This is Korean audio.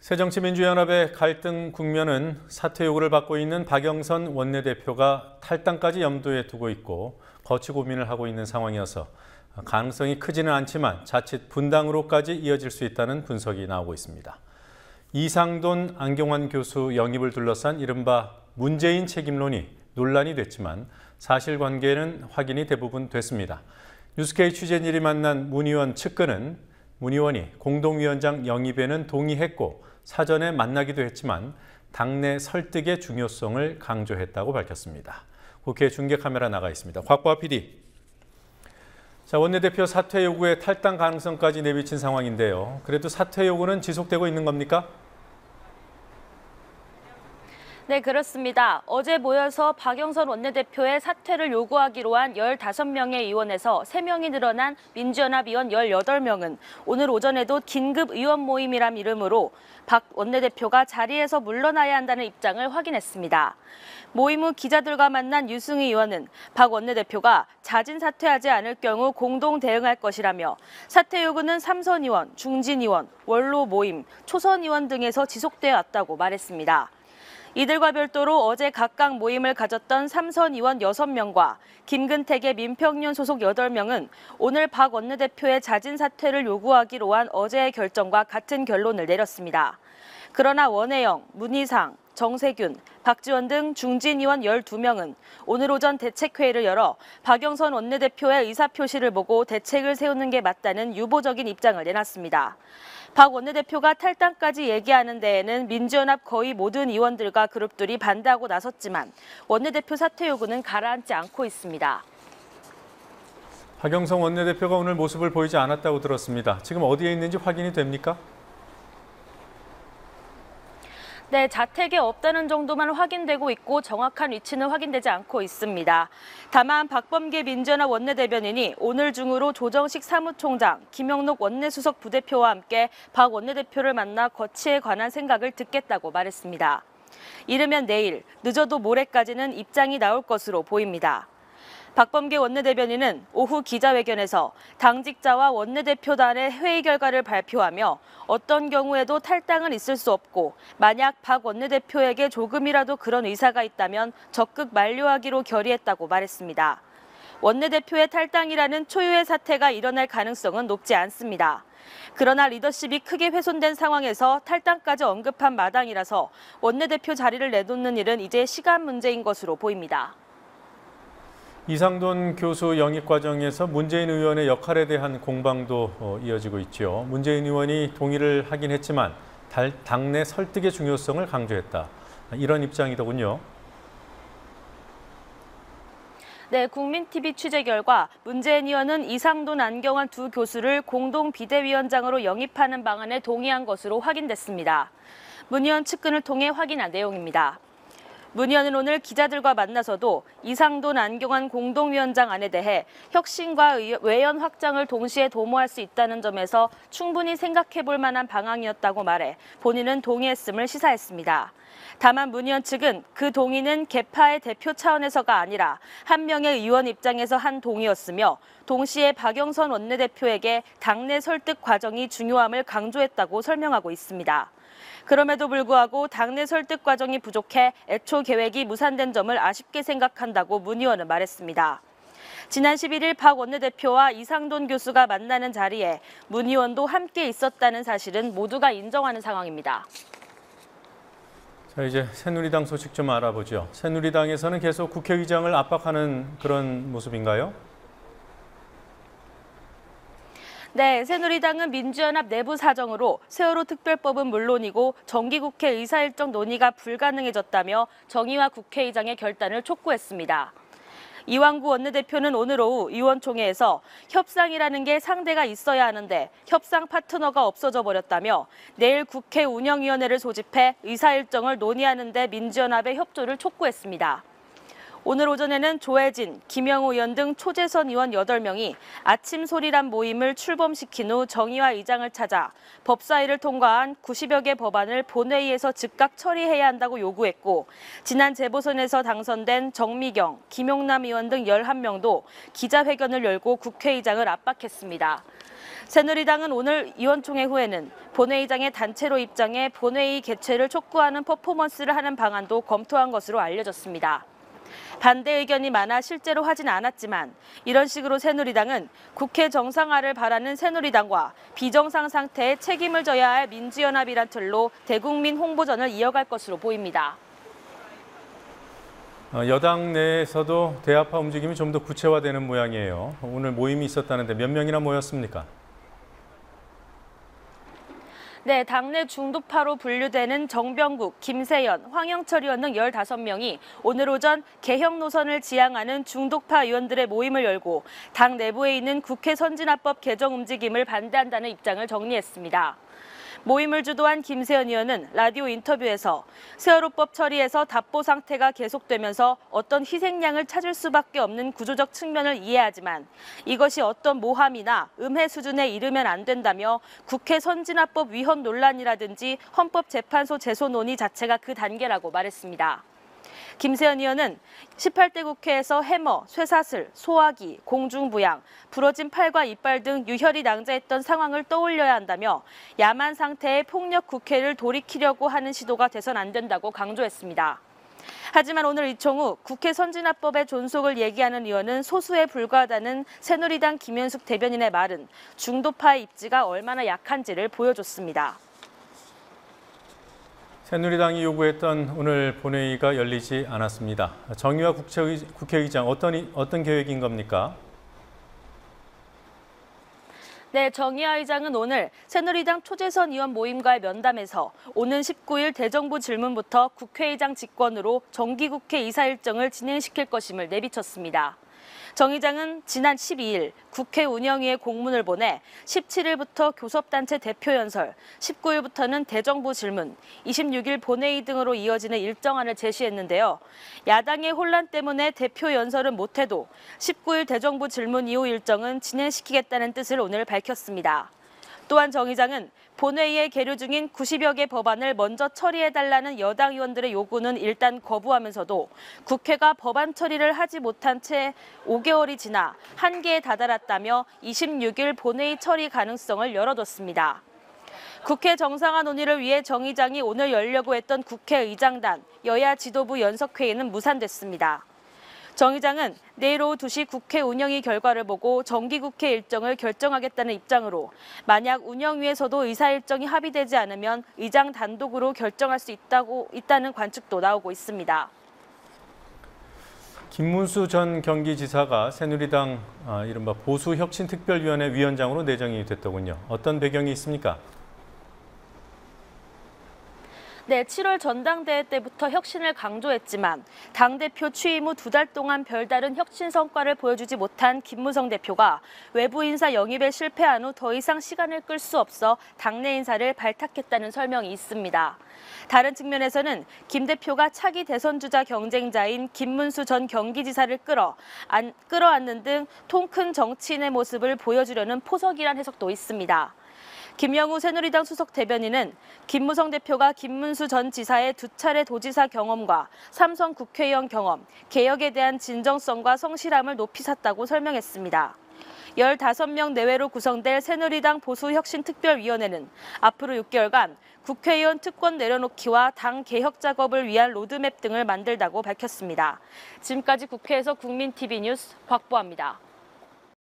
새정치민주연합의 갈등 국면은 사퇴 요구를 받고 있는 박영선 원내대표가 탈당까지 염두에 두고 있고 거취 고민을 하고 있는 상황이어서 가능성이 크지는 않지만 자칫 분당으로까지 이어질 수 있다는 분석이 나오고 있습니다. 이상돈 안경환 교수 영입을 둘러싼 이른바 문재인 책임론이 논란이 됐지만 사실관계는 확인이 대부분 됐습니다. 뉴스K 취재진이 만난 문 의원 측근은 문 의원이 공동위원장 영입에는 동의했고 사전에 만나기도 했지만 당내 설득의 중요성을 강조했다고 밝혔습니다. 국회 중계카메라 나가 있습니다. 곽보아 PD. 자, 원내대표 사퇴 요구에 탈당 가능성까지 내비친 상황인데요. 그래도 사퇴 요구는 지속되고 있는 겁니까? 네, 그렇습니다. 어제 모여서 박영선 원내대표의 사퇴를 요구하기로 한 15명의 의원에서 3명이 늘어난 민주연합 의원 18명은 오늘 오전에도 긴급 의원 모임이란 이름으로 박 원내대표가 자리에서 물러나야 한다는 입장을 확인했습니다. 모임 후 기자들과 만난 유승희 의원은 박 원내대표가 자진 사퇴하지 않을 경우 공동 대응할 것이라며 사퇴 요구는 삼선 의원, 중진 의원, 원로 모임, 초선 의원 등에서 지속되어 왔다고 말했습니다. 이들과 별도로 어제 각각 모임을 가졌던 삼선 의원 6명과 김근택의 민평윤 소속 8명은 오늘 박 원내대표의 자진 사퇴를 요구하기로 한 어제의 결정과 같은 결론을 내렸습니다. 그러나 원혜영, 문희상, 정세균, 박지원 등 중진 의원 12명은 오늘 오전 대책회의를 열어 박영선 원내대표의 의사표시를 보고 대책을 세우는 게 맞다는 유보적인 입장을 내놨습니다. 박 원내대표가 탈당까지 얘기하는 데에는 민주연합 거의 모든 의원들과 그룹들이 반대하고 나섰지만 원내대표 사퇴 요구는 가라앉지 않고 있습니다. 박영선 원내대표가 오늘 모습을 보이지 않았다고 들었습니다. 지금 어디에 있는지 확인이 됩니까? 네, 자택에 없다는 정도만 확인되고 있고 정확한 위치는 확인되지 않고 있습니다. 다만 박범계 민주연합 원내대변인이 오늘 중으로 조정식 사무총장, 김영록 원내수석 부대표와 함께 박 원내대표를 만나 거취에 관한 생각을 듣겠다고 말했습니다. 이르면 내일, 늦어도 모레까지는 입장이 나올 것으로 보입니다. 박범계 원내대변인은 오후 기자회견에서 당직자와 원내대표단의 회의 결과를 발표하며 어떤 경우에도 탈당은 있을 수 없고 만약 박 원내대표에게 조금이라도 그런 의사가 있다면 적극 만료하기로 결의했다고 말했습니다. 원내대표의 탈당이라는 초유의 사태가 일어날 가능성은 높지 않습니다. 그러나 리더십이 크게 훼손된 상황에서 탈당까지 언급한 마당이라서 원내대표 자리를 내놓는 일은 이제 시간 문제인 것으로 보입니다. 이상돈 교수 영입 과정에서 문재인 의원의 역할에 대한 공방도 이어지고 있죠. 문재인 의원이 동의를 하긴 했지만 당내 설득의 중요성을 강조했다. 이런 입장이더군요. 네, 국민TV 취재 결과 문재인 의원은 이상돈, 안경환 두 교수를 공동 비대위원장으로 영입하는 방안에 동의한 것으로 확인됐습니다. 문 의원 측근을 통해 확인한 내용입니다. 문 의원은 오늘 기자들과 만나서도 이상돈, 안경환 공동위원장안에 대해 혁신과 외연 확장을 동시에 도모할 수 있다는 점에서 충분히 생각해 볼 만한 방안이었다고 말해 본인은 동의했음을 시사했습니다. 다만 문 의원 측은 그 동의는 개파의 대표 차원에서가 아니라 한 명의 의원 입장에서 한 동의였으며 동시에 박영선 원내대표에게 당내 설득 과정이 중요함을 강조했다고 설명하고 있습니다. 그럼에도 불구하고 당내 설득 과정이 부족해 애초 계획이 무산된 점을 아쉽게 생각한다고 문 의원은 말했습니다. 지난 11일 박 원내대표와 이상돈 교수가 만나는 자리에 문 의원도 함께 있었다는 사실은 모두가 인정하는 상황입니다. 자, 이제 새누리당 소식 좀 알아보죠. 새누리당에서는 계속 국회의장을 압박하는 그런 모습인가요? 네, 새누리당은 민주연합 내부 사정으로 세월호 특별법은 물론이고 정기국회 의사일정 논의가 불가능해졌다며 정의화 국회의장의 결단을 촉구했습니다. 이완구 원내대표는 오늘 오후 의원총회에서 협상이라는 게 상대가 있어야 하는데 협상 파트너가 없어져 버렸다며 내일 국회 운영위원회를 소집해 의사일정을 논의하는 데 민주연합의 협조를 촉구했습니다. 오늘 오전에는 조혜진, 김영우 의원 등 초재선 의원 8명이 아침 소리란 모임을 출범시킨 후 정의화 의장을 찾아 법사위를 통과한 90여 개 법안을 본회의에서 즉각 처리해야 한다고 요구했고 지난 재보선에서 당선된 정미경, 김용남 의원 등 11명도 기자회견을 열고 국회의장을 압박했습니다. 새누리당은 오늘 의원총회 후에는 본회의장에 단체로 입장해 본회의 개최를 촉구하는 퍼포먼스를 하는 방안도 검토한 것으로 알려졌습니다. 반대 의견이 많아 실제로 하진 않았지만 이런 식으로 새누리당은 국회 정상화를 바라는 새누리당과 비정상 상태에 책임을 져야 할 민주연합이란 틀로 대국민 홍보전을 이어갈 것으로 보입니다. 여당 내에서도 대화파 움직임이 좀 더 구체화되는 모양이에요. 오늘 모임이 있었다는데 몇 명이나 모였습니까? 네, 당내 중도파로 분류되는 정병국, 김세연, 황영철 의원 등 15명이 오늘 오전 개혁 노선을 지향하는 중도파 의원들의 모임을 열고 당 내부에 있는 국회 선진화법 개정 움직임을 반대한다는 입장을 정리했습니다. 모임을 주도한 김세연 의원은 라디오 인터뷰에서 세월호법 처리에서 답보 상태가 계속되면서 어떤 희생양을 찾을 수밖에 없는 구조적 측면을 이해하지만 이것이 어떤 모함이나 음해 수준에 이르면 안 된다며 국회 선진화법 위헌 논란이라든지 헌법재판소 제소 논의 자체가 그 단계라고 말했습니다. 김세연 의원은 18대 국회에서 해머, 쇠사슬, 소화기, 공중부양, 부러진 팔과 이빨 등 유혈이 낭자했던 상황을 떠올려야 한다며 야만 상태의 폭력 국회를 돌이키려고 하는 시도가 돼선 안 된다고 강조했습니다. 하지만 오늘 이총우 국회 선진화법의 존속을 얘기하는 의원은 소수에 불과하다는 새누리당 김현숙 대변인의 말은 중도파의 입지가 얼마나 약한지를 보여줬습니다. 새누리당이 요구했던 오늘 본회의가 열리지 않았습니다. 정의화 국회의장 어떤 계획인 겁니까? 네, 정의화 의장은 오늘 새누리당 초재선 의원 모임과의 면담에서 오는 19일 대정부 질문부터 국회의장 직권으로 정기국회 이사 일정을 진행시킬 것임을 내비쳤습니다. 정 의장은 지난 12일 국회 운영위에 공문을 보내 17일부터 교섭단체 대표 연설, 19일부터는 대정부 질문, 26일 본회의 등으로 이어지는 일정안을 제시했는데요. 야당의 혼란 때문에 대표 연설은 못해도 19일 대정부 질문 이후 일정은 진행시키겠다는 뜻을 오늘 밝혔습니다. 또한 정 의장은 본회의에 계류 중인 90여 개 법안을 먼저 처리해달라는 여당 의원들의 요구는 일단 거부하면서도 국회가 법안 처리를 하지 못한 채 5개월이 지나 한계에 다다랐다며 26일 본회의 처리 가능성을 열어뒀습니다. 국회 정상화 논의를 위해 정 의장이 오늘 열려고 했던 국회의장단, 여야 지도부 연석회의는 무산됐습니다. 정 의장은 내일 오후 2시 국회 운영위 결과를 보고 정기국회 일정을 결정하겠다는 입장으로 만약 운영위에서도 의사 일정이 합의되지 않으면 의장 단독으로 결정할 수 있다는 관측도 나오고 있습니다. 김문수 전 경기지사가 새누리당 이른바 보수혁신특별위원회 위원장으로 내정이 됐더군요. 어떤 배경이 있습니까? 네, 7월 전당대회 때부터 혁신을 강조했지만 당대표 취임 후 2달 동안 별다른 혁신 성과를 보여주지 못한 김무성 대표가 외부 인사 영입에 실패한 후 더 이상 시간을 끌 수 없어 당내 인사를 발탁했다는 설명이 있습니다. 다른 측면에서는 김 대표가 차기 대선 주자 경쟁자인 김문수 전 경기지사를 끌어안는 등 통 큰 정치인의 모습을 보여주려는 포석이란 해석도 있습니다. 김영우 새누리당 수석 대변인은 김무성 대표가 김문수 전 지사의 2차례 도지사 경험과 삼선 국회의원 경험, 개혁에 대한 진정성과 성실함을 높이 샀다고 설명했습니다. 15명 내외로 구성될 새누리당 보수혁신특별위원회는 앞으로 6개월간 국회의원 특권 내려놓기와 당 개혁 작업을 위한 로드맵 등을 만들다고 밝혔습니다. 지금까지 국회에서 국민TV 뉴스 곽보아입니다.